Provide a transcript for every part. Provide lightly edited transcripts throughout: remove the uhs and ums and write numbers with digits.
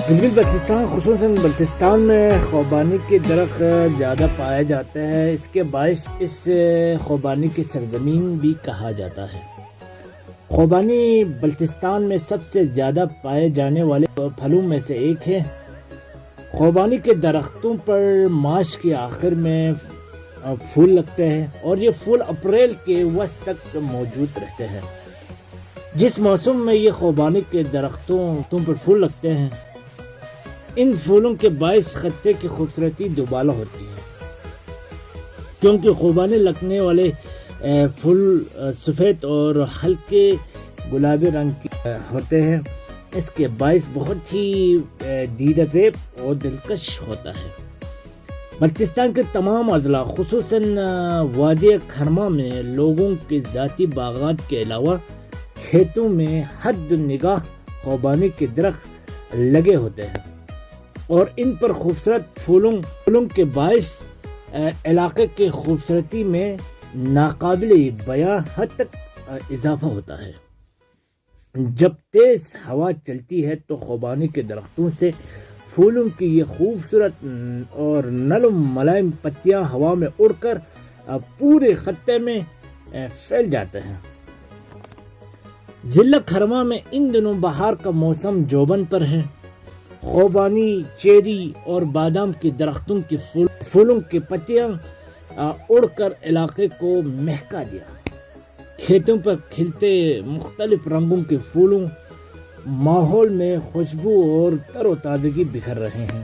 گلگت بلتستان خصوصاً بلتستان میں خوبانی کے درخت زیادہ پائے جاتے ہیں۔ اس کے باعث اس خوبانی کی سرزمین بھی کہا جاتا ہے۔ خوبانی بلتستان میں سب سے زیادہ پائے جانے والے پھلوں میں سے ایک ہے۔ خوبانی کے درختوں پر مارچ کے آخر میں پھول لگتے ہیں اور یہ پھول اپریل کے وسط تک موجود رہتے ہیں۔ جس موسم میں یہ خوبانی کے درختوں پر پھول لگتے ہیں، ان پھولوں کے باعث خطے کی خوبصورتی دوبالا ہوتی ہے، کیونکہ خوبانی لگنے والے پھول سفید اور ہلکے گلابی رنگ کے ہوتے ہیں۔ اس کے باعث بہت ہی دیدہ زیب اور دلکش ہوتا ہے۔ بلتستان کے تمام اضلاع خصوصاً وادی کھرما میں لوگوں کے ذاتی باغات کے علاوہ کھیتوں میں حد نگاہ خوبانی کے درخت لگے ہوتے ہیں اور ان پر خوبصورت پھولوں کے باعث علاقے کی خوبصورتی میں ناقابل بیاں حد تک اضافہ ہوتا ہے۔ جب تیز ہوا چلتی ہے تو خوبانی کے درختوں سے پھولوں کی یہ خوبصورت اور نرم ملائم پتیاں ہوا میں اڑ کر پورے خطے میں پھیل جاتے ہیں۔ ضلع کھرما میں ان دنوں بہار کا موسم جوبن پر ہے۔ خوبانی، چیری اور بادام کے درختوں کے پھولوں کی پتیاں اڑ کر علاقے کو مہکا دیا۔ کھیتوں پر کھلتے مختلف رنگوں کے پھولوں ماحول میں خوشبو اور تر و تازگی بکھر رہے ہیں۔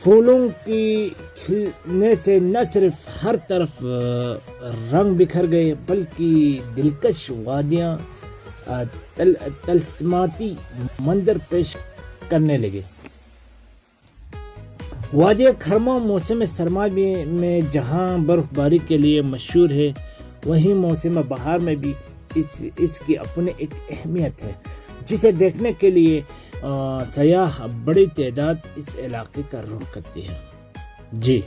پھولوں کی کھلنے سے نہ صرف ہر طرف رنگ بکھر گئے بلکہ دلکش وادیاں طلسماتی منظر پیش کرنے لگے۔ وادی کھرما موسم سرما میں جہاں برف باری کے لیے مشہور ہے، وہیں موسم بہار میں بھی اس کی اپنی ایک اہمیت ہے، جسے دیکھنے کے لیے سیاح بڑی تعداد اس علاقے کا رخ کرتے ہیں۔ جی